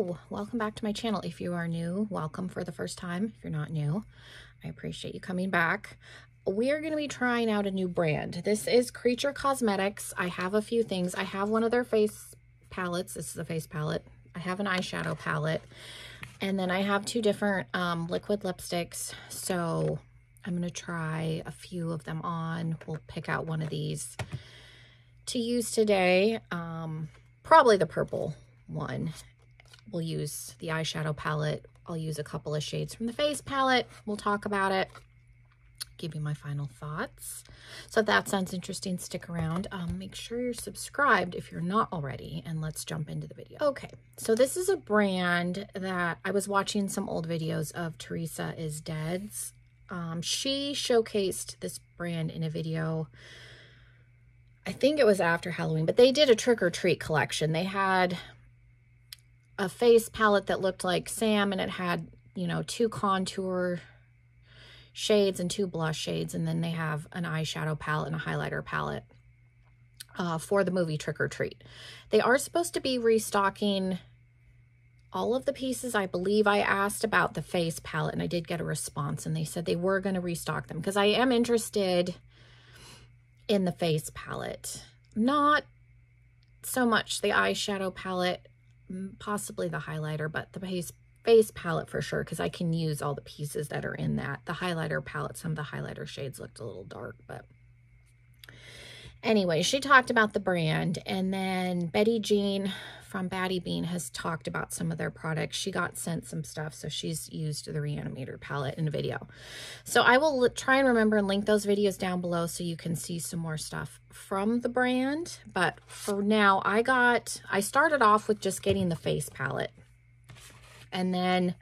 Hello, welcome back to my channel. If you are new, welcome for the first time. If you're not new, I appreciate you coming back. We are going to be trying out a new brand. This is Creature Cosmetics. I have a few things. I have one of their face palettes. This is a face palette. I have an eyeshadow palette. And then I have two different liquid lipsticks. So I'm going to try a few of them on. We'll pick out one of these to use today. Probably the purple one. We'll use the eyeshadow palette. I'll use a couple of shades from the face palette. We'll talk about it. Give you my final thoughts. So if that sounds interesting, stick around. Make sure you're subscribed if you're not already, and let's jump into the video. Okay, so this is a brand that I was watching some old videos of. Teresa is Dead's. She showcased this brand in a video. I think it was after Halloween, but they did a trick or treat collection. They had a face palette that looked like Sam, and it had, you know, 2 contour shades and 2 blush shades, and then they have an eyeshadow palette and a highlighter palette for the movie Trick or Treat. They are supposed to be restocking all of the pieces. I believe I asked about the face palette, and I did get a response, and they said they were going to restock them because I am interested in the face palette. Not so much the eyeshadow palette, possibly the highlighter, but the face palette for sure, because I can use all the pieces that are in that. The highlighter palette, some of the highlighter shades looked a little dark, but anyway, she talked about the brand, and then Betty Jean from Batty Bean has talked about some of their products. She got sent some stuff, so she's used the Reanimator palette in a video. So I will try and remember and link those videos down below so you can see some more stuff from the brand. But for now, I started off with just getting the face palette. And then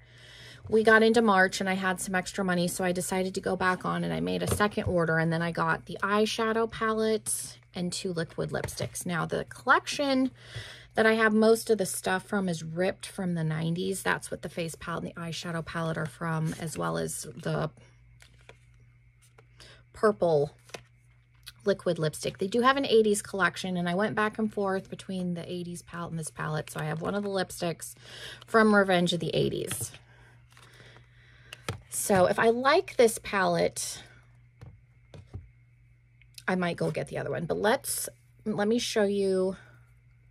we got into March and I had some extra money, so I decided to go back on and I made a second order, and then I got the eyeshadow palette and 2 liquid lipsticks. Now the collection that I have most of the stuff from is ripped from the 90s. That's what the face palette and the eyeshadow palette are from, as well as the purple liquid lipstick. They do have an 80s collection, and I went back and forth between the 80s palette and this palette. So I have one of the lipsticks from Revenge of the 80s. So if I like this palette, I might go get the other one. But let me show you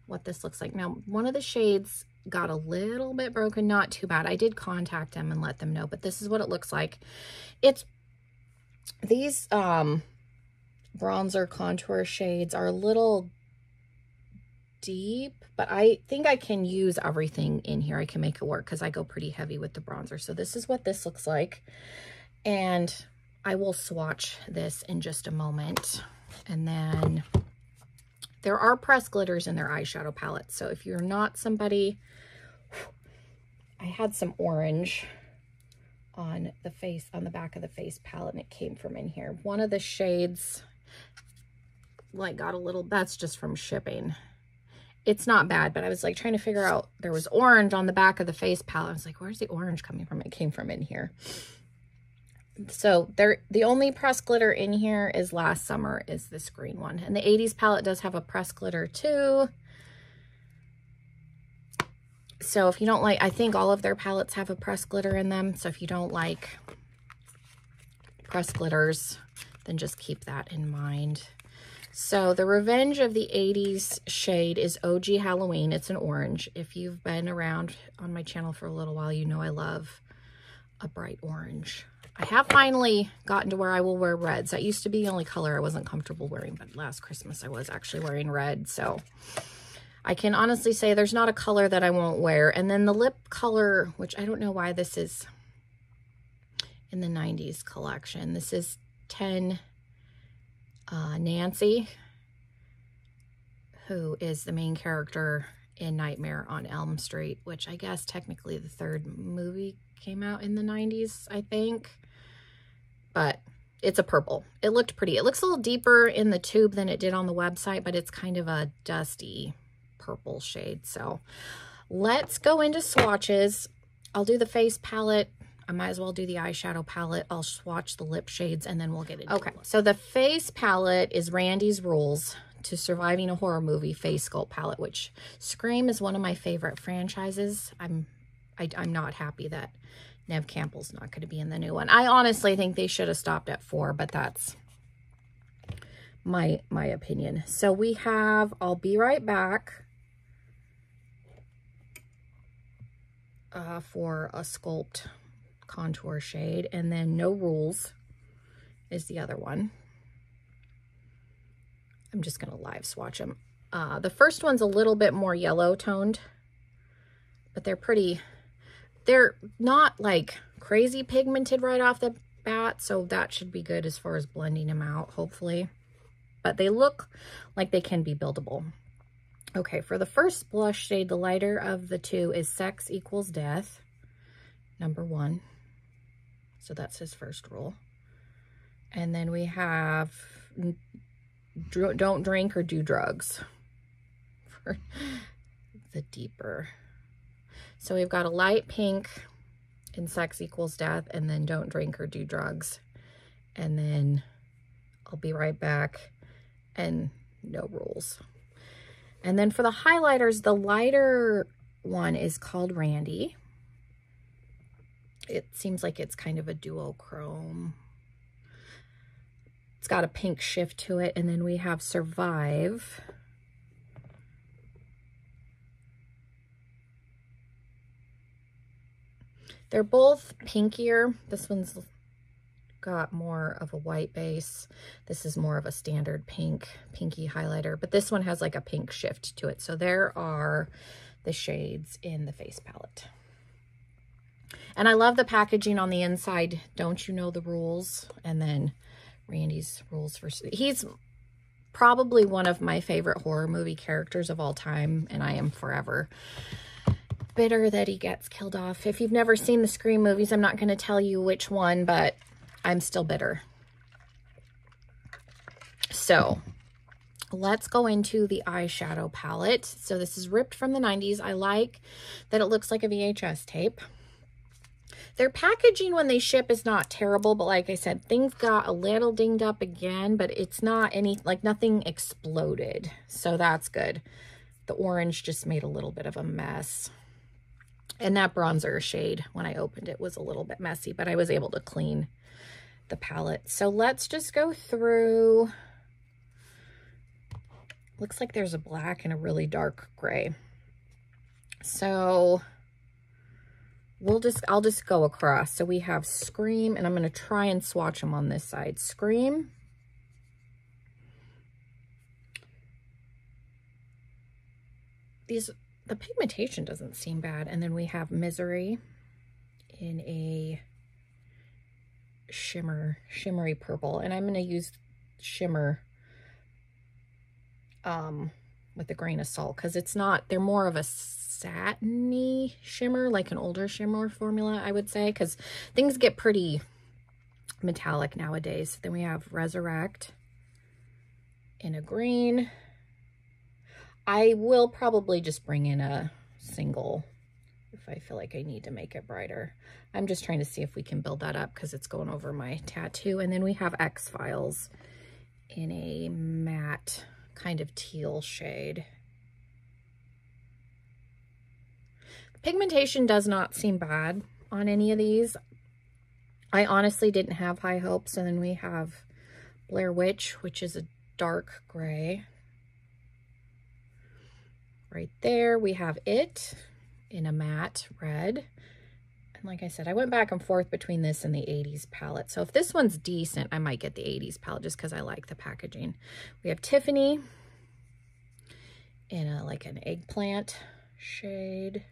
what this looks like. Now, one of the shades got a little bit broken, not too bad. I did contact them and let them know, but this is what it looks like. It's these bronzer contour shades are a little deep, but I think I can use everything in here. I can make it work because I go pretty heavy with the bronzer. So this is what this looks like, and I will swatch this in just a moment. And then there are pressed glitters in their eyeshadow palette. So if you're not somebody, I had some orange on the face, on the back of the face palette, and it came from in here. One of the shades like got a little, that's just from shipping. It's not bad, but I was like trying to figure out, there was orange on the back of the face palette. I was like, where's the orange coming from? It came from in here. So the only pressed glitter in here is last summer is this green one. And the 80s palette does have a pressed glitter too. So if you don't like, I think all of their palettes have a pressed glitter in them. So if you don't like pressed glitters, then just keep that in mind. So the Revenge of the 80s shade is OG Halloween. It's an orange. If you've been around on my channel for a little while, you know I love a bright orange. I have finally gotten to where I will wear reds. That used to be the only color I wasn't comfortable wearing, but last Christmas I was actually wearing red. So I can honestly say there's not a color that I won't wear. And then the lip color, which I don't know why this is in the 90s collection. This is 10 Nancy, who is the main character in Nightmare on Elm Street, which I guess technically the 3rd movie came out in the 90s, I think. But it's a purple. It looked pretty. It looks a little deeper in the tube than it did on the website, but it's kind of a dusty purple shade. So let's go into swatches. I'll do the face palette. I might as well do the eyeshadow palette. I'll swatch the lip shades and then we'll get into it. Okay, so the face palette is Randy's Rules to Surviving a Horror Movie Face Sculpt Palette, which Scream is one of my favorite franchises. I'm not happy that Neve Campbell's not going to be in the new one. I honestly think they should have stopped at 4, but that's my opinion. So we have I'll Be Right Back for a sculpt contour shade, and then No Rules is the other one. I'm just going to live swatch them. The first one's a little bit more yellow toned, but they're not like crazy pigmented right off the bat, so that should be good as far as blending them out, hopefully. But they look like they can be buildable. Okay, for the first blush shade, the lighter of the two is Sex Equals Death, number 1. So that's his first rule. And then we have Don't Drink or Do Drugs for the deeper. So we've got a light pink in Sex Equals Death, and then Don't Drink or Do Drugs. And then I'll Be Right Back and No Rules. And then for the highlighters, the lighter one is called Randy. It seems like it's kind of a duochrome. It's got a pink shift to it. And then we have Survive. They're both pinkier. This one's got more of a white base. This is more of a standard pinky highlighter, but this one has like a pink shift to it. So there are the shades in the face palette. And I love the packaging on the inside. Don't you know the rules? And then Randy's rules for... He's probably one of my favorite horror movie characters of all time, and I am forever bitter that he gets killed off. If you've never seen the Scream movies, I'm not going to tell you which one, but I'm still bitter. So let's go into the eyeshadow palette. So this is ripped from the 90s. I like that it looks like a VHS tape. Their packaging when they ship is not terrible, but like I said, things got a little dinged up again, but it's not nothing exploded. So that's good. The orange just made a little bit of a mess. And that bronzer shade, when I opened it, was a little bit messy, but I was able to clean the palette. So let's just go through. Looks like there's a black and a really dark gray. So I'll just go across. So we have Scream, and I'm going to try and swatch them on this side. Scream. The pigmentation doesn't seem bad. And then we have Misery in a shimmery purple. And I'm going to use shimmer with a grain of salt, because they're more of a satiny shimmer, like an older shimmer formula, I would say, because things get pretty metallic nowadays. Then we have Resurrect in a green. I will probably just bring in a single if I feel like I need to make it brighter. I'm just trying to see if we can build that up because it's going over my tattoo. And then we have X-Files in a matte kind of teal shade. The pigmentation does not seem bad on any of these. I honestly didn't have high hopes. And then we have Blair Witch, which is a dark gray. Right there, we have It in a matte red. And like I said, I went back and forth between this and the 80s palette. So if this one's decent, I might get the 80s palette just because I like the packaging. We have Tiffany in like an eggplant shade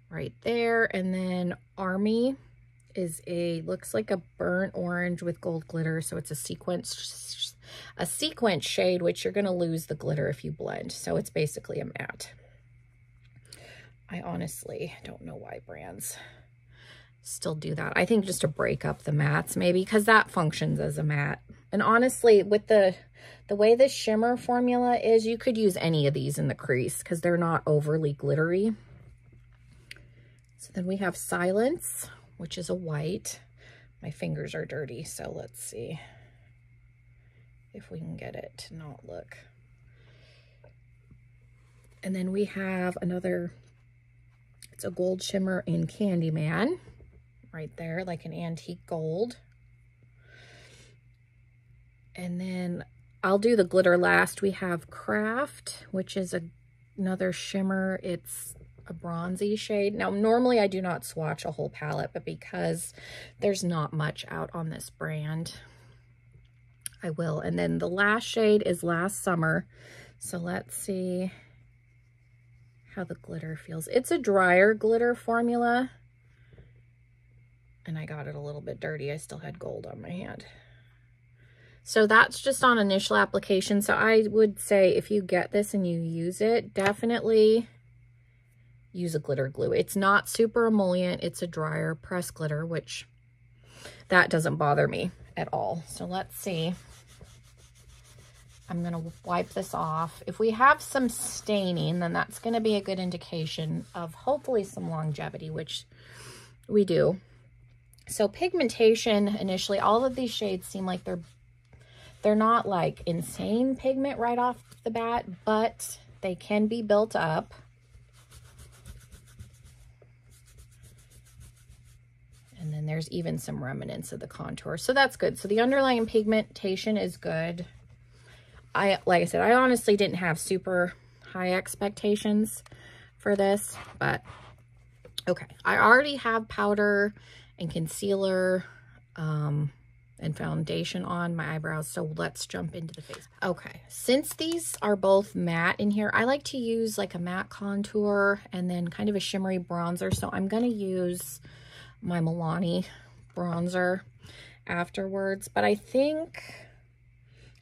right there. And then Army is looks like a burnt orange with gold glitter. So it's a sequence shade, which you're going to lose the glitter if you blend. So it's basically a matte. I honestly don't know why brands still do that. I think just to break up the mattes maybe, because that functions as a matte. And honestly, with the way this shimmer formula is, you could use any of these in the crease because they're not overly glittery. So then we have Silence, which is a white. My fingers are dirty, so let's see. if we can get it to not look. And then we have another, it's a gold shimmer in Candyman right there, like an antique gold. And then I'll do the glitter last. We have Craft, which is another shimmer. It's a bronzy shade. Now, normally I do not swatch a whole palette, but because there's not much out on this brand, I will. And then the last shade is Last Summer. So let's see how the glitter feels. It's a drier glitter formula. And I got it a little bit dirty. I still had gold on my hand. So that's just on initial application. So I would say if you get this and you use it, definitely use a glitter glue. It's not super emollient. It's a drier pressed glitter, which that doesn't bother me at all. So let's see. I'm going to wipe this off. If we have some staining, then that's going to be a good indication of hopefully some longevity, which we do. So pigmentation, initially, all of these shades seem like they're not like insane pigment right off the bat, but they can be built up. And then there's even some remnants of the contour. So that's good. So the underlying pigmentation is good. Like I said, I honestly didn't have super high expectations for this, but okay. I already have powder and concealer, and foundation on my eyebrows, so let's jump into the face. Okay, since these are both matte in here, I like to use like a matte contour and then kind of a shimmery bronzer, so I'm going to use my Milani bronzer afterwards, but I think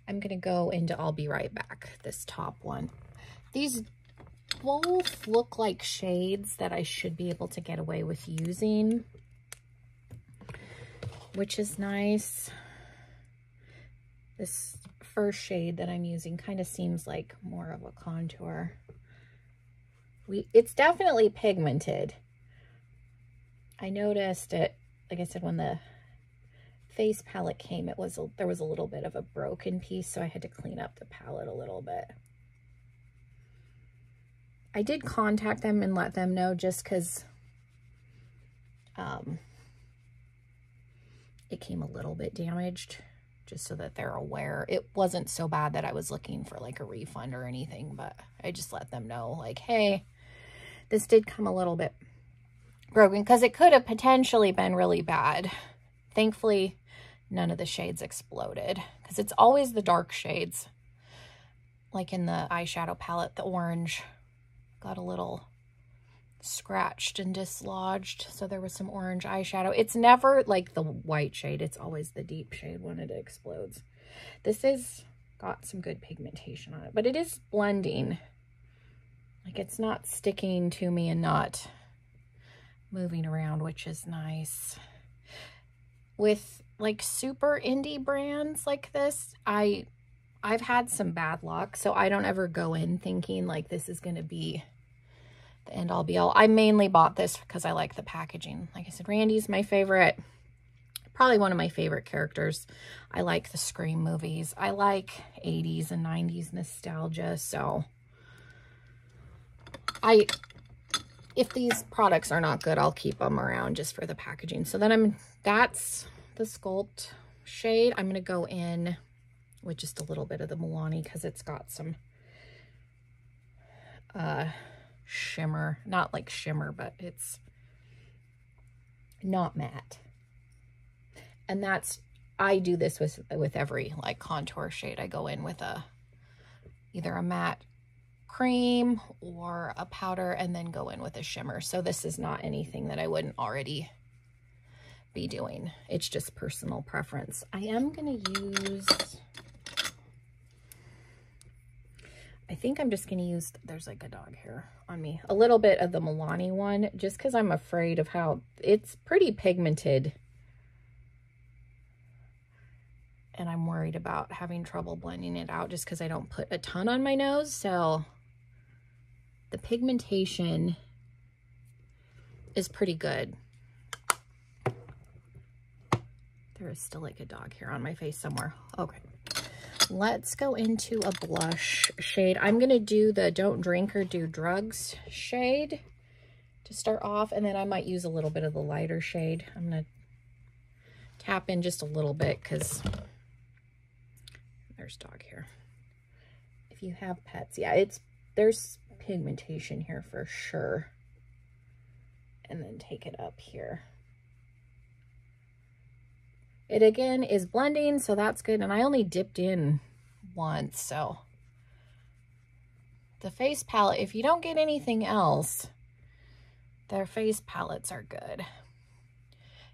I'm going to go into I'll Be Right Back, this top one. These both look like shades that I should be able to get away with using, which is nice. This first shade that I'm using kind of seems like more of a contour. It's definitely pigmented. I noticed it, like I said, when the face palette came, there was a little bit of a broken piece, so I had to clean up the palette a little bit. I did contact them and let them know just because it came a little bit damaged, just so that they're aware. It wasn't so bad that I was looking for like a refund or anything, but I just let them know, like, hey, this did come a little bit broken, because it could have potentially been really bad. Thankfully, none of the shades exploded, because it's always the dark shades. Like in the eyeshadow palette, the orange got a little scratched and dislodged, so there was some orange eyeshadow. It's never like the white shade, it's always the deep shade when it explodes. This is got some good pigmentation on it, but it is blending. Like, it's not sticking to me and not moving around, which is nice. With like super indie brands like this, I've had some bad luck, so I don't ever go in thinking like this is going to be the end all be all. I mainly bought this because I like the packaging. Like I said, Randy's my favorite, probably one of my favorite characters. I like the Scream movies. I like 80s and 90s nostalgia, so if these products are not good, I'll keep them around just for the packaging. So then that's the Sculpt shade. I'm going to go in with just a little bit of the Milani because it's got some shimmer. Not like shimmer, but it's not matte. And I do this with every like contour shade. I go in with either a matte cream or a powder and then go in with a shimmer. So this is not anything that I wouldn't already be doing. It's just personal preference. I am going to use, I think I'm just going to use, there's like a dog hair on me, a little bit of the Milani one, just because I'm afraid of how it's pretty pigmented. And I'm worried about having trouble blending it out just because I don't put a ton on my nose. So the pigmentation is pretty good. There is still like a dog hair on my face somewhere. Okay. let's go into a blush shade. I'm going to do the Don't Drink or Do Drugs shade to start off, and then I might use a little bit of the lighter shade. I'm going to tap in just a little bit because there's dog hair. If you have pets, yeah, there's pigmentation here for sure. And then take it up here. It again is blending, so that's good. And I only dipped in once, so the face palette, if you don't get anything else, their face palettes are good.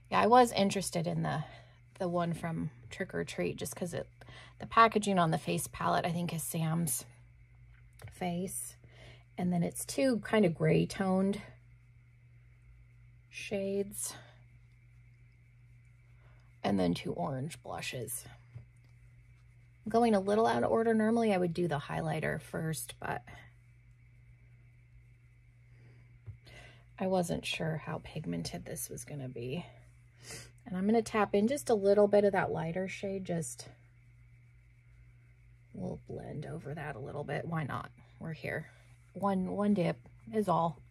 Yeah, I was interested in the one from Trick or Treat just because the packaging on the face palette I think is Sam's face, and then it's two kind of gray toned shades, and then two orange blushes. I'm going a little out of order. Normally I would do the highlighter first, but I wasn't sure how pigmented this was going to be. And I'm going to tap in just a little bit of that lighter shade. Just we'll blend over that a little bit. Why not? We're here. One dip is all.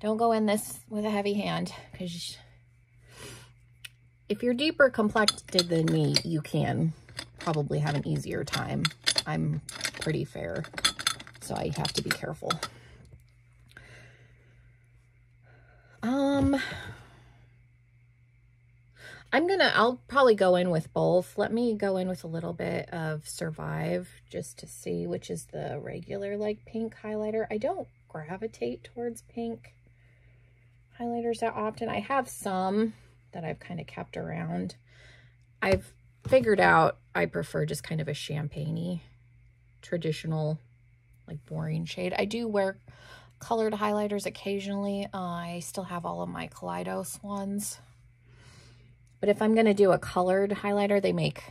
Don't go in this with a heavy hand, because if you're deeper complected than me, you can probably have an easier time. I'm pretty fair, so I have to be careful. I'll probably go in with both. Let me go in with a little bit of Survive just to see which is the regular like pink highlighter. I don't gravitate towards pink highlighters that often. I have some that I've kind of kept around. I've figured out I prefer just kind of a champagne-y, traditional, like boring shade. I do wear colored highlighters occasionally. I still have all of my Kaleidos ones. But if I'm going to do a colored highlighter, they make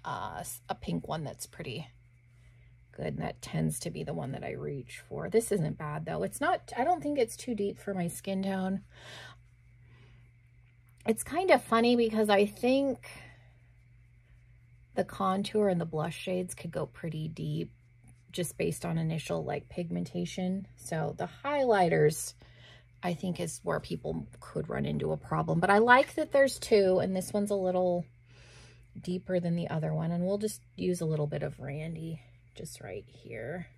a pink one that's pretty good. And that tends to be the one that I reach for. This isn't bad though. It's not, I don't think it's too deep for my skin tone. It's kind of funny because I think the contour and the blush shades could go pretty deep just based on initial like pigmentation. So the highlighters, I think, is where people could run into a problem. But I like that there's two, and this one's a little deeper than the other one. And we'll just use a little bit of Randy just right here.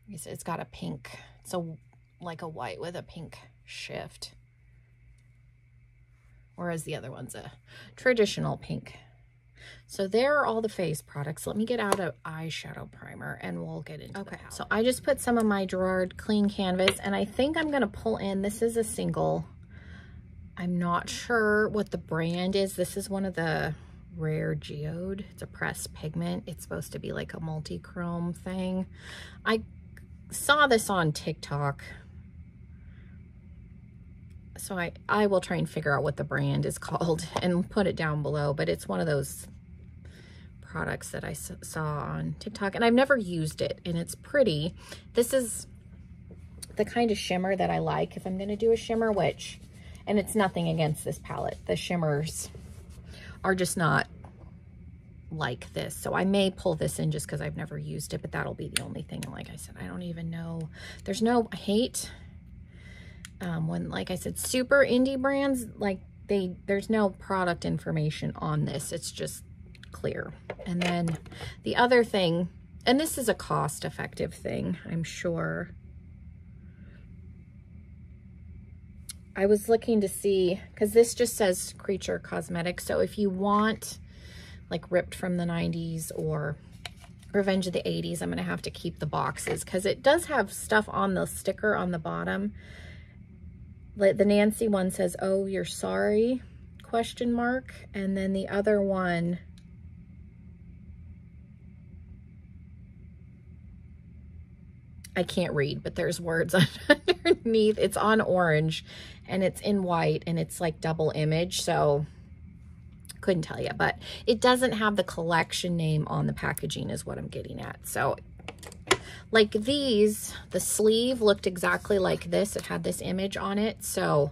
It's got a pink, so like a white with a pink shift. Whereas the other one's a traditional pink. So there are all the face products. Let me get out an eyeshadow primer and we'll get into the palette. So I just put some of my Gerard Clean Canvas, and I think I'm going to pull in, this is a single. I'm not sure what the brand is. This is one of the Rare Geode. It's a pressed pigment. It's supposed to be like a multi-chrome thing. I saw this on TikTok. So I will try and figure out what the brand is called and put it down below. But it's one of those products that I saw on TikTok, and I've never used it, and it's pretty. This is the kind of shimmer that I like if I'm going to do a shimmer, and it's nothing against this palette. The shimmers are just not like this. So I may pull this in just because I've never used it, but that'll be the only thing. And like I said, I don't even know. There's no, I hate when, like I said, super indie brands, like there's no product information on this. It's just clear. And then the other thing, and this is a cost-effective thing, I'm sure. I was looking to see, because this just says Creature Cosmetics. So if you want like Ripped from the 90s or Revenge of the 80s, I'm going to have to keep the boxes because it does have stuff on the sticker on the bottom. The Nancy one says, "Oh, you're sorry?" ? And then the other one, I can't read, but there's words underneath. It's on orange and it's in white and it's like double image. So couldn't tell you, but it doesn't have the collection name on the packaging is what I'm getting at. So like these, the sleeve looked exactly like this. It had this image on it. So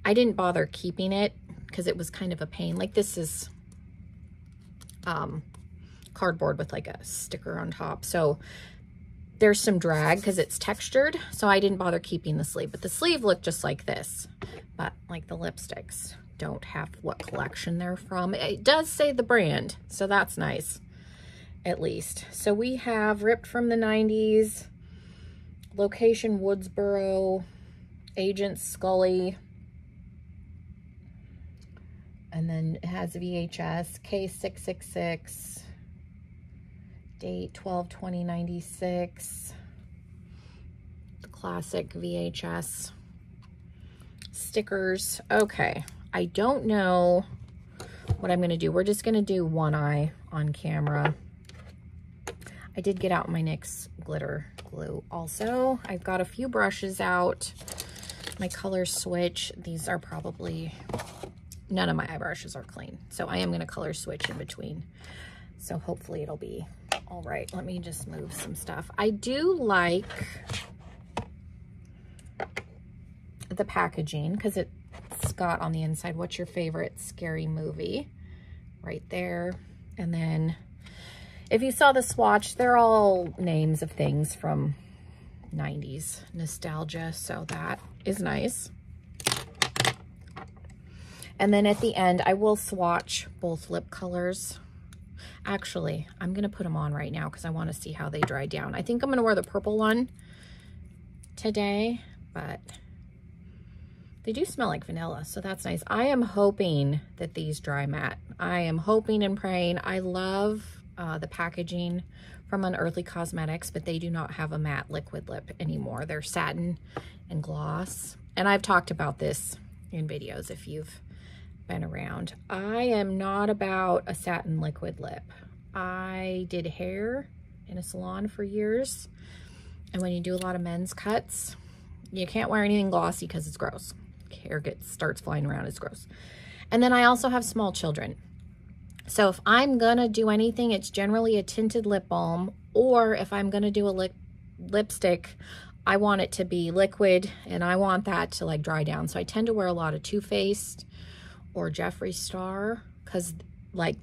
I didn't bother keeping it because it was kind of a pain. Like this is cardboard with like a sticker on top. So there's some drag because it's textured. So I didn't bother keeping the sleeve, but the sleeve looked just like this. But like the lipsticks don't have what collection they're from. It does say the brand, so that's nice, at least. So we have Ripped from the 90s, Location Woodsboro, Agent Scully, and then it has VHS, K666, date 12/20/96, the classic VHS stickers. Okay, I don't know what I'm gonna do. We're just gonna do one eye on camera. I did get out my NYX glitter glue also. I've got a few brushes out. My color switch, these are probably, none of my eye brushes are clean. So I am gonna color switch in between. So hopefully it'll be all right. Let me just move some stuff. I do like the packaging because it's got on the inside, what's your favorite scary movie? Right there. And then if you saw the swatch, they're all names of things from 90s nostalgia. So that is nice. And then at the end, I will swatch both lip colors. Actually, I'm going to put them on right now because I want to see how they dry down. I think I'm going to wear the purple one today, but they do smell like vanilla, so that's nice. I am hoping that these dry matte. I am hoping and praying. I love the packaging from Unearthly Cosmetics, but they do not have a matte liquid lip anymore. They're satin and gloss. And I've talked about this in videos if you've been around. I am not about a satin liquid lip. I did hair in a salon for years. And when you do a lot of men's cuts, you can't wear anything glossy because it's gross. Hair starts flying around, it's gross. And then I also have small children. So if I'm gonna do anything, it's generally a tinted lip balm, or if I'm gonna do a lipstick, I want it to be liquid and I want that to like dry down. So I tend to wear a lot of Too Faced or Jeffree Star because like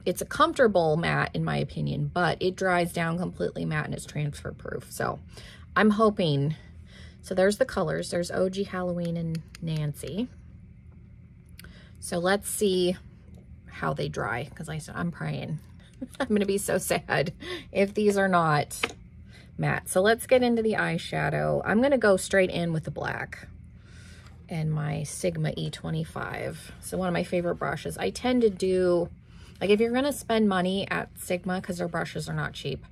it's a comfortable matte in my opinion, but it dries down completely matte and it's transfer proof. So I'm hoping. So there's the colors. There's OG, Halloween, and Nancy. So let's see how they dry, because I'm praying. I'm going to be so sad if these are not matte. So let's get into the eyeshadow. I'm going to go straight in with the black and my Sigma E25. So one of my favorite brushes. I tend to do, like if you're going to spend money at Sigma, because their brushes are not cheap,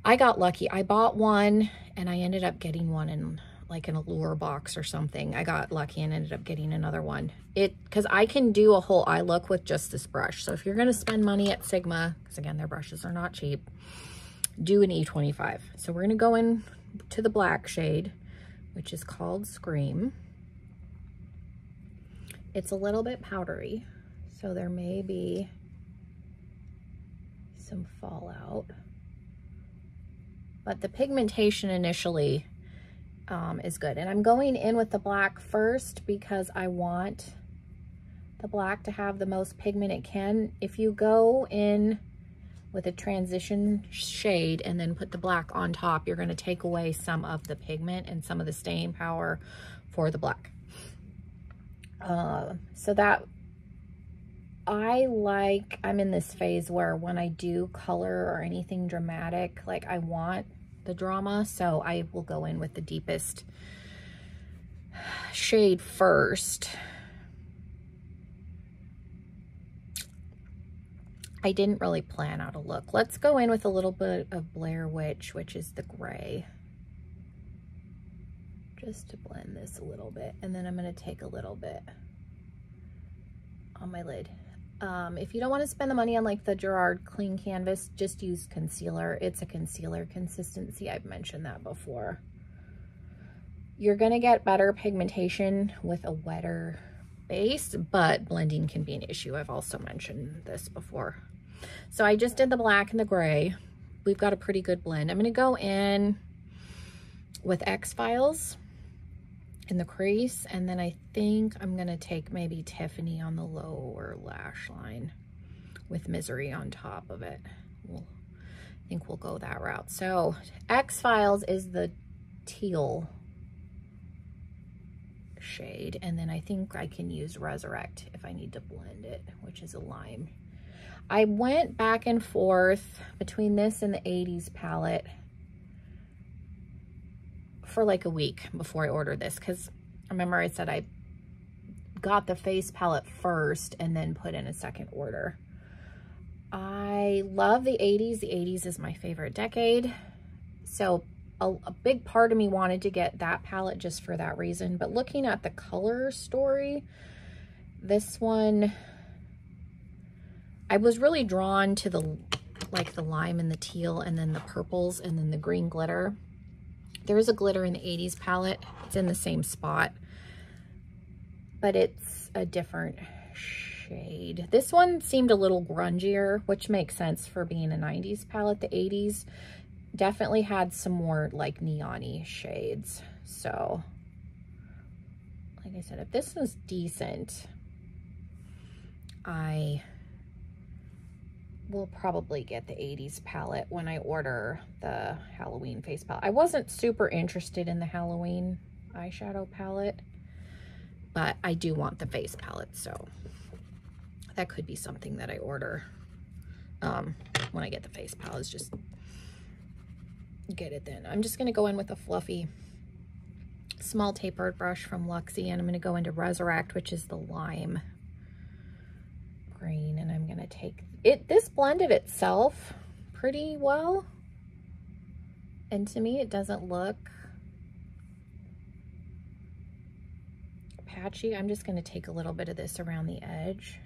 I got lucky. I bought one and I ended up getting one in like an Allure box or something. I got lucky and ended up getting another one. Because I can do a whole eye look with just this brush. So if you're going to spend money at Sigma, because again, their brushes are not cheap, do an E25. So we're going to go in to the black shade, which is called Scream. It's a little bit powdery, so there may be some fallout. But the pigmentation initially is good. And I'm going in with the black first because I want the black to have the most pigment it can. If you go in with a transition shade and then put the black on top, you're going to take away some of the pigment and some of the staying power for the black. So that I'm in this phase where when I do color or anything dramatic, like I want the drama, so I will go in with the deepest shade first. I didn't really plan out a look. Let's go in with a little bit of Blair Witch, which is the gray, just to blend this a little bit. And then I'm going to take a little bit on my lid. If you don't want to spend the money on like the Gerard Clean Canvas, just use concealer. It's a concealer consistency. I've mentioned that before. You're going to get better pigmentation with a wetter base, but blending can be an issue. I've also mentioned this before. So I just did the black and the gray. We've got a pretty good blend. I'm going to go in with X-Files in the crease, and then I think I'm going to take maybe Tiffany on the lower lash line. with Misery on top of it. I think we'll go that route. So X-Files is the teal shade, and then I think I can use Resurrect if I need to blend it, which is a lime. I went back and forth between this and the 80s palette for like a week before I ordered this, because remember I said I got the face palette first and then put in a second order. I love the 80s. The 80s is my favorite decade. So a big part of me wanted to get that palette just for that reason. But looking at the color story, this one, I was really drawn to the lime and the teal, and then the purples, and then the green glitter. There is a glitter in the 80s palette. It's in the same spot, but it's a different shade. This one seemed a little grungier, which makes sense for being a 90s palette. The 80s definitely had some more like neon-y shades. So like I said, if this was decent, I will probably get the 80s palette when I order the Halloween face palette. I wasn't super interested in the Halloween eyeshadow palette, but I do want the face palette, so that could be something that I order when I get the face palette, is just get it then. I'm just going to go in with a fluffy small tapered brush from Luxie, and I'm going to go into Resurrect, which is the lime green, and I'm going to take it. This blended itself pretty well, and to me it doesn't look patchy. I'm just going to take a little bit of this around the edge.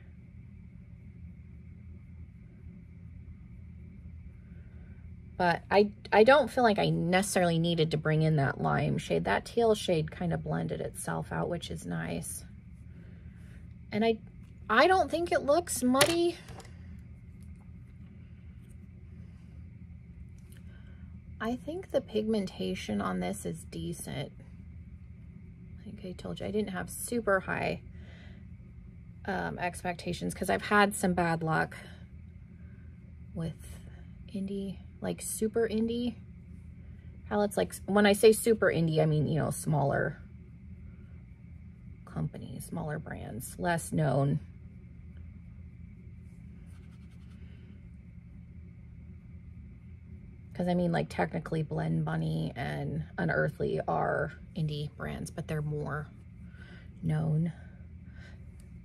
But I don't feel like I necessarily needed to bring in that lime shade. That teal shade kind of blended itself out, which is nice. And I don't think it looks muddy. I think the pigmentation on this is decent. Like I told you, I didn't have super high expectations, because I've had some bad luck with indie, like super indie palettes. Like when I say super indie, I mean, you know, smaller companies, smaller brands, less known. Because I mean, like technically Blend Bunny and Unearthly are indie brands, but they're more known.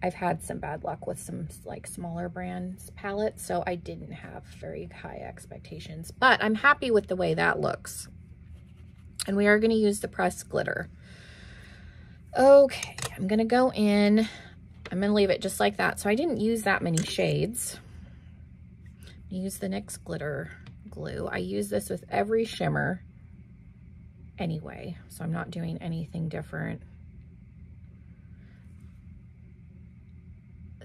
I've had some bad luck with some like smaller brands palettes, so I didn't have very high expectations, but I'm happy with the way that looks. And we are going to use the pressed glitter. Okay, I'm going to go in. I'm going to leave it just like that. So I didn't use that many shades. Use the NYX glitter glue. I use this with every shimmer anyway, so I'm not doing anything different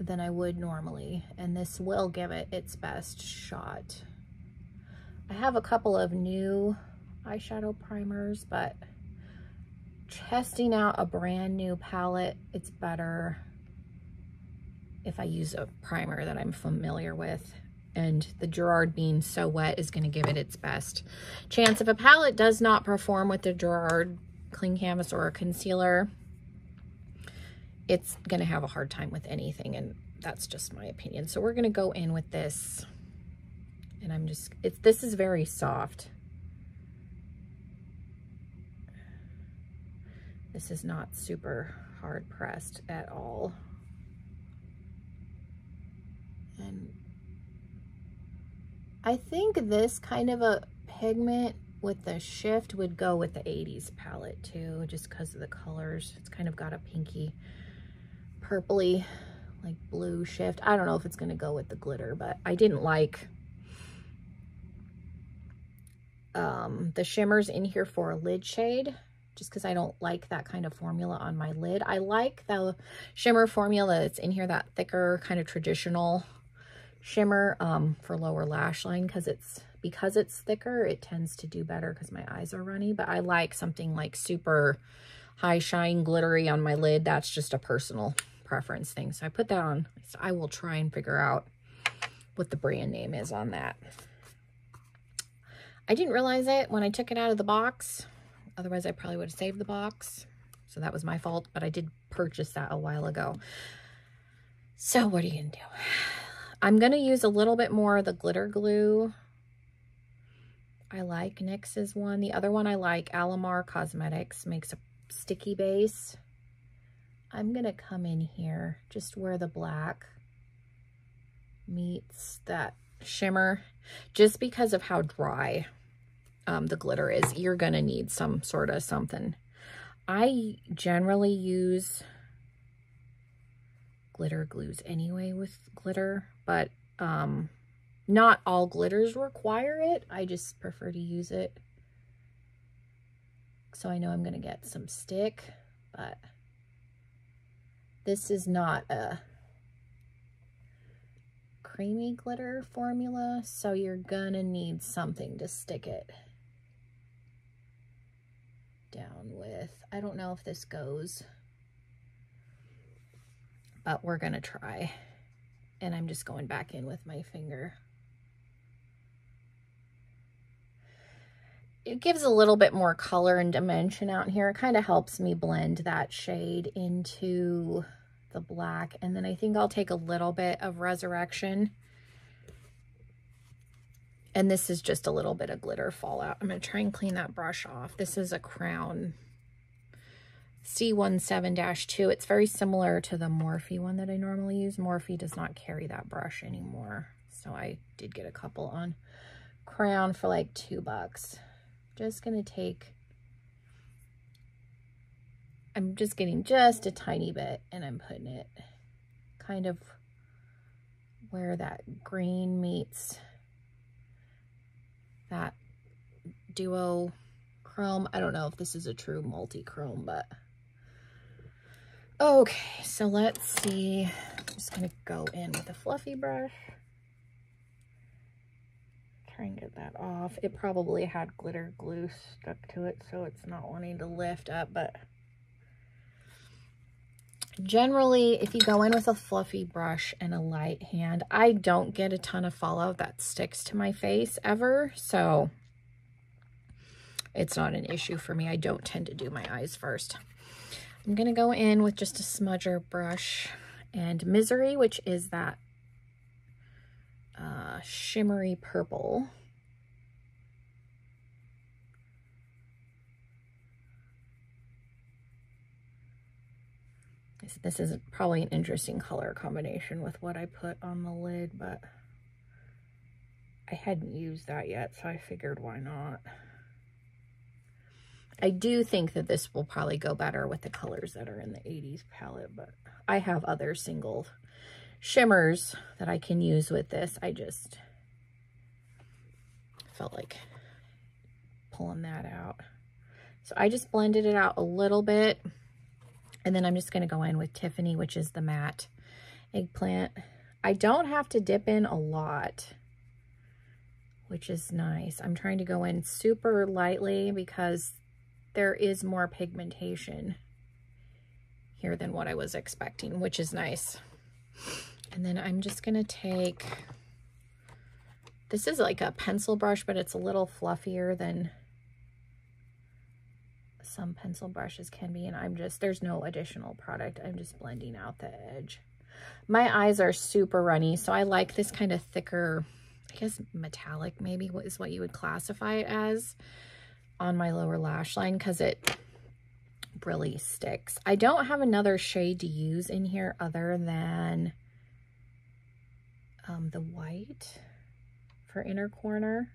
than I would normally, and this will give it its best shot. I have a couple of new eyeshadow primers, but testing out a brand new palette, it's better if I use a primer that I'm familiar with, and the Gerard being so wet is going to give it its best chance. If a palette does not perform with the Gerard clean canvas or a concealer, it's going to have a hard time with anything, and that's just my opinion. So we're going to go in with this, and I'm just, this is very soft. This is not super hard pressed at all. And I think this kind of a pigment with the shift would go with the 80s palette too, just because of the colors. It's kind of got a pinky purpley, like blue shift. I don't know if it's going to go with the glitter, but I didn't like the shimmers in here for a lid shade, just because I don't like that kind of formula on my lid. I like the shimmer formula that's in here, that thicker kind of traditional shimmer for lower lash line, because it's thicker, it tends to do better because my eyes are runny. But I like something like super high shine glittery on my lid. That's just a personal preference thing. So I put that on. So I will try and figure out what the brand name is on that. I didn't realize it when I took it out of the box. Otherwise, I probably would have saved the box. So that was my fault, but I did purchase that a while ago. So what are you gonna do? I'm gonna use a little bit more of the glitter glue. I like NYX's one. The other one I like, Alamar Cosmetics, makes a sticky base. I'm gonna come in here just where the black meets that shimmer, just because of how dry the glitter is. You're gonna need some sort of something. I generally use glitter glues anyway with glitter, but not all glitters require it. I just prefer to use it. So I know I'm gonna get some stick, but this is not a creamy glitter formula, so you're gonna need something to stick it down with. I don't know if this goes, but we're gonna try. And I'm just going back in with my finger. It gives a little bit more color and dimension out here. It kind of helps me blend that shade into the black. And then I think I'll take a little bit of Resurrection. And this is just a little bit of glitter fallout. I'm going to try and clean that brush off. This is a Crown C17-2. It's very similar to the Morphe one that I normally use. Morphe does not carry that brush anymore. So I did get a couple on Crown for like $2. Just going to take, I'm just getting just a tiny bit and I'm putting it kind of where that green meets that duo chrome. I don't know if this is a true multi-chrome, but okay, so let's see. I'm just gonna go in with a fluffy brush. Try and get that off. It probably had glitter glue stuck to it, so it's not wanting to lift up, but generally, if you go in with a fluffy brush and a light hand, I don't get a ton of fallout that sticks to my face ever, so it's not an issue for me. I don't tend to do my eyes first. I'm going to go in with just a smudger brush and Misery, which is that shimmery purple. This is probably an interesting color combination with what I put on the lid, but I hadn't used that yet, so I figured why not. I do think that this will probably go better with the colors that are in the 80s palette, but I have other single shimmers that I can use with this. I just felt like pulling that out. So I just blended it out a little bit. And then I'm just going to go in with Tiffany, which is the matte eggplant. I don't have to dip in a lot, which is nice. I'm trying to go in super lightly because there is more pigmentation here than what I was expecting, which is nice. And then I'm just going to take, this is like a pencil brush, but it's a little fluffier than some pencil brushes can be, and I'm just, there's no additional product. I'm just blending out the edge. My eyes are super runny, so I like this kind of thicker, I guess metallic maybe is what you would classify it as, on my lower lash line because it really sticks. I don't have another shade to use in here other than the white for inner corner.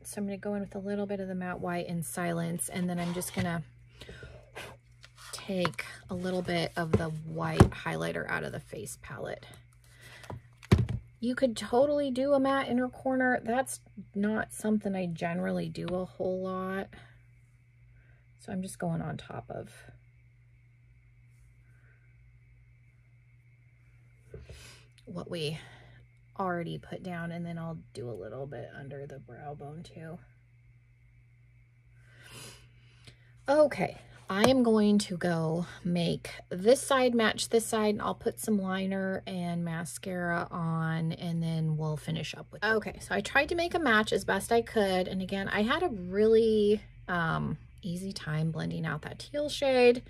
So I'm going to go in with a little bit of the matte white in Silence, and then I'm just going to take a little bit of the white highlighter out of the face palette. You could totally do a matte inner corner. That's not something I generally do a whole lot. So I'm just going on top of what we already put down, and then I'll do a little bit under the brow bone too. Okay, I am going to go make this side match this side, and I'll put some liner and mascara on, and then we'll finish up with it. Okay, so I tried to make a match as best I could, and again, I had a really easy time blending out that teal shade.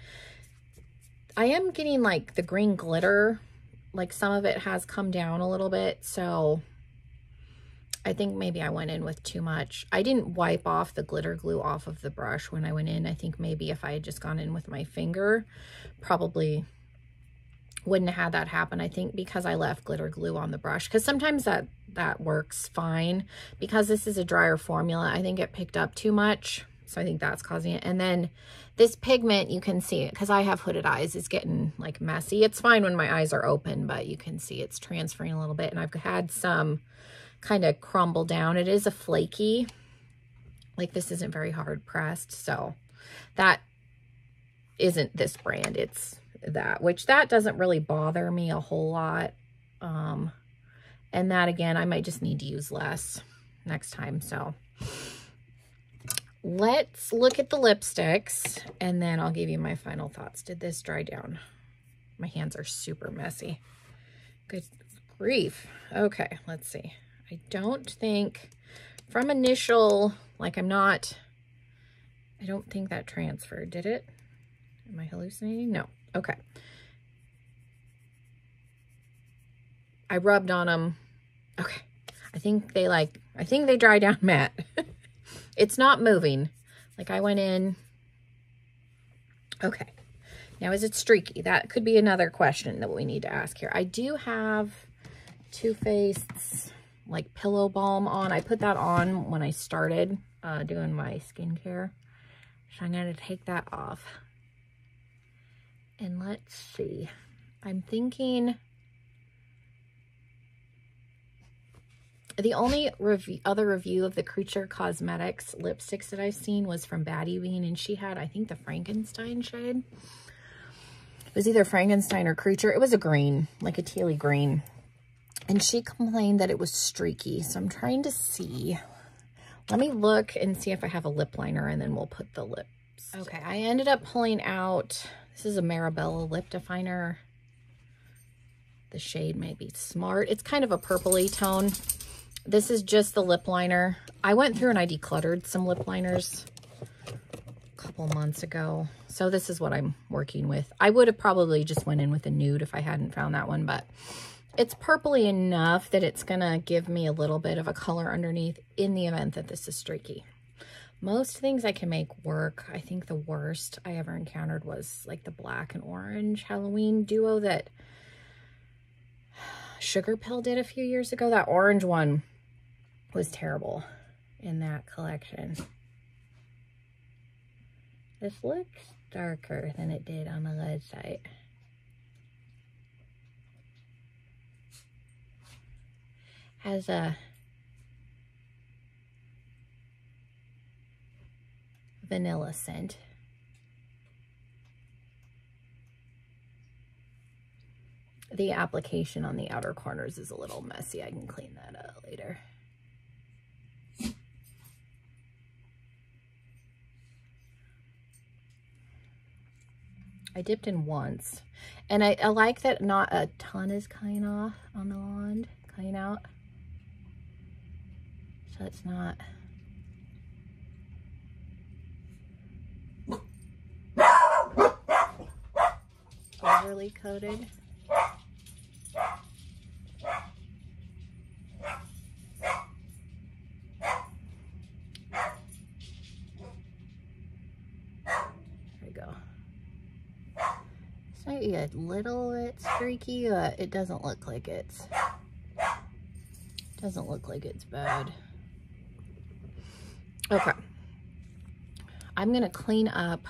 I am getting like the green glitter, like some of it has come down a little bit, so I think maybe I went in with too much. I didn't wipe off the glitter glue off of the brush when I went in. I think maybe if I had just gone in with my finger, probably wouldn't have had that happen. I think because I left glitter glue on the brush, because sometimes that works fine. Because this is a drier formula, I think it picked up too much. So I think that's causing it. And then this pigment, you can see it, because I have hooded eyes, it's getting like messy. It's fine when my eyes are open, but you can see it's transferring a little bit. And I've had some kind of crumble down. It is a flaky, like this isn't very hard pressed, so that isn't this brand, it's that, which that doesn't really bother me a whole lot. And that again, I might just need to use less next time. So let's look at the lipsticks and then I'll give you my final thoughts. Did this dry down? My hands are super messy. Good grief. Okay, let's see. I don't think from initial, like I don't think that transferred, did it? Am I hallucinating? No. Okay. I rubbed on them. Okay. I think they dry down matte. It's not moving. Like I went in. Okay. Now, is it streaky? That could be another question that we need to ask here. I do have Too Faced's like pillow balm on. I put that on when I started doing my skincare. So I'm going to take that off. And let's see. I'm thinking the only other review of the Creature Cosmetics lipsticks that I've seen was from Baddie Bean, and she had, I think, the Frankenstein shade. It was either Frankenstein or Creature. It was a green, like a tealy green. And she complained that it was streaky. So I'm trying to see. Let me look and see if I have a lip liner, and then we'll put the lips. Okay, I ended up pulling out, this is a Marabella lip definer. The shade may be Smart. It's kind of a purpley tone. This is just the lip liner. I went through and I decluttered some lip liners a couple months ago. So this is what I'm working with. I would have probably just went in with a nude if I hadn't found that one, but it's purpley enough that it's gonna give me a little bit of a color underneath in the event that this is streaky. Most things I can make work. I think the worst I ever encountered was like the black and orange Halloween duo that Sugar Pill did a few years ago. That orange one was terrible in that collection. This looks darker than it did on the website. Has a vanilla scent. The application on the outer corners is a little messy. I can clean that up later. I dipped in once, and I like that not a ton is coming off on the wand, coming out. So it's not overly coated. There we go. This might be a little bit streaky, but it doesn't look like it's bad. Okay, I'm gonna clean up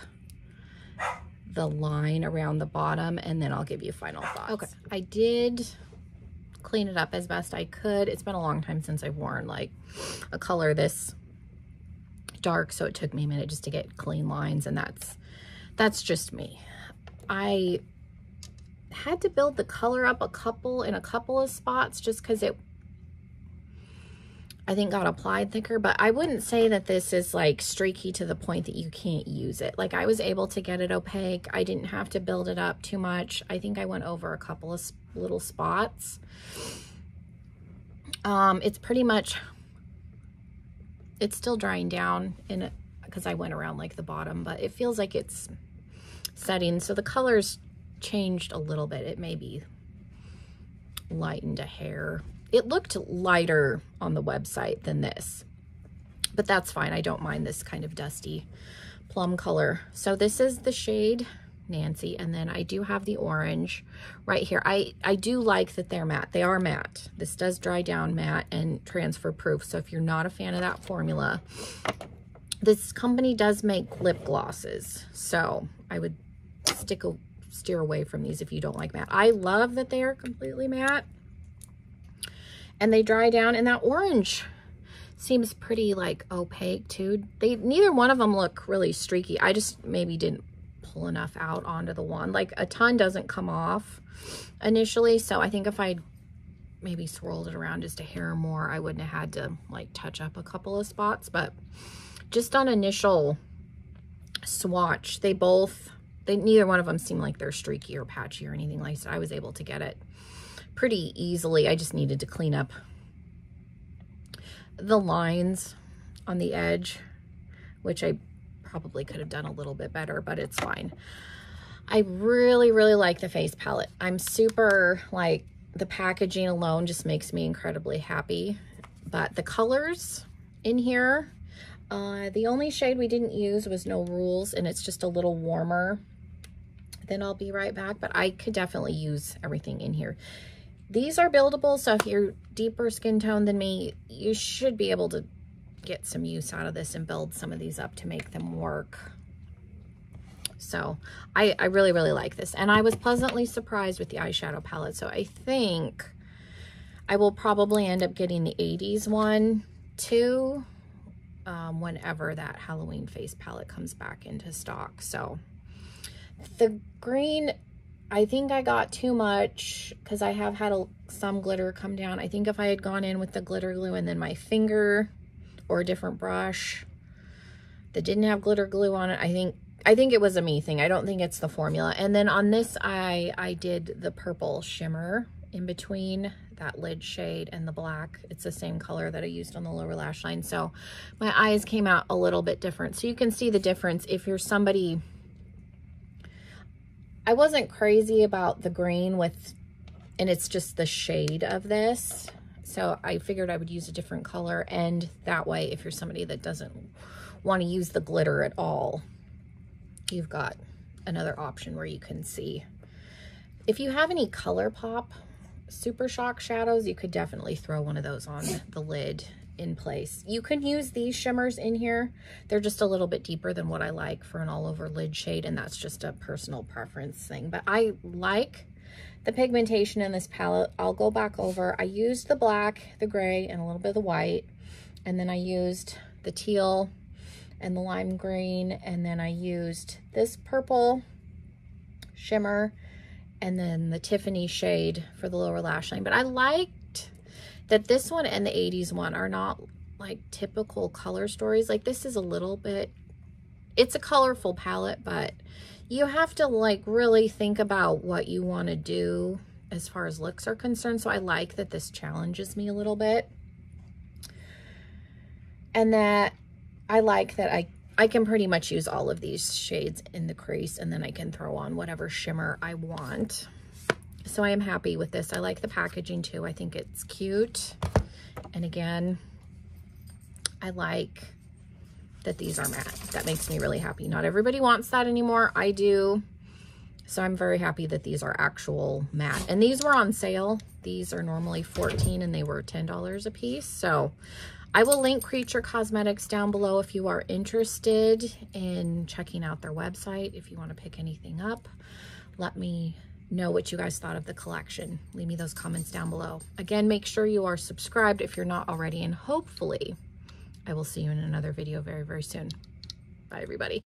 the line around the bottom and then I'll give you final thoughts. Okay, I did clean it up as best I could. It's been a long time since I've worn like a color this dark, so it took me a minute just to get clean lines, and that's just me. I had to build the color up in a couple of spots just because I think got applied thicker, but I wouldn't say that this is like streaky to the point that you can't use it. Like I was able to get it opaque. I didn't have to build it up too much. I think I went over a couple of little spots. It's pretty much, it's still drying down in it because I went around like the bottom, but it feels like it's setting. So the color's changed a little bit. It may be lightened a hair. It looked lighter on the website than this, but that's fine. I don't mind this kind of dusty plum color. So this is the shade Nancy, and then I do have the orange right here. I do like that they're matte. They are matte. This does dry down matte and transfer proof. So if you're not a fan of that formula, this company does make lip glosses. So I would steer away from these if you don't like matte. I love that they are completely matte and they dry down, and that orange seems pretty like opaque too. Neither one of them look really streaky. I just maybe didn't pull enough out onto the wand. Like a ton doesn't come off initially, so I think if I maybe swirled it around just a hair more, I wouldn't have had to like touch up a couple of spots. But just on initial swatch, neither one of them seem like they're streaky or patchy or anything like that. I was able to get it pretty easily. I just needed to clean up the lines on the edge, which I probably could have done a little bit better, but it's fine. I really, really like the face palette. I'm super, like, the packaging alone just makes me incredibly happy. But the colors in here, the only shade we didn't use was No Rules, and it's just a little warmer. Then I'll be right back, but I could definitely use everything in here. These are buildable, so if you're deeper skin tone than me, you should be able to get some use out of this and build some of these up to make them work. So I really, really like this. And I was pleasantly surprised with the eyeshadow palette. So I think I will probably end up getting the 80s one too, whenever that Halloween face palette comes back into stock. So the green, I think I got too much because I have had some glitter come down. I think if I had gone in with the glitter glue and then my finger or a different brush that didn't have glitter glue on it, I think it was a me thing. I don't think it's the formula. And then on this eye, I did the purple shimmer in between that lid shade and the black. It's the same color that I used on the lower lash line. So my eyes came out a little bit different. So you can see the difference if you're somebody. I wasn't crazy about the green and it's just the shade of this. So I figured I would use a different color, and that way, if you're somebody that doesn't want to use the glitter at all, you've got another option where you can see. If you have any ColourPop Super Shock shadows, you could definitely throw one of those on the lid in place. You can use these shimmers in here. They're just a little bit deeper than what I like for an all over lid shade, and that's just a personal preference thing. But I like the pigmentation in this palette. I'll go back over. I used the black, the gray, and a little bit of the white, and then I used the teal and the lime green, and then I used this purple shimmer and then the Tiffany shade for the lower lash line. But I liked that this one and the 80s one are not like typical color stories. Like this is a little bit, it's a colorful palette, but you have to like really think about what you want to do as far as looks are concerned. So I like that this challenges me a little bit, and that I like that I can pretty much use all of these shades in the crease, and then I can throw on whatever shimmer I want. So I am happy with this. I like the packaging too. I think it's cute. And again, I like that these are matte. That makes me really happy. Not everybody wants that anymore. I do. So I'm very happy that these are actual matte. And these were on sale. These are normally $14 and they were $10 a piece. So I will link Creature Cosmetics down below if you are interested in checking out their website. If you want to pick anything up, let me know what you guys thought of the collection. Leave me those comments down below. Again, make sure you are subscribed if you're not already, and hopefully I will see you in another video very, very soon. Bye, everybody.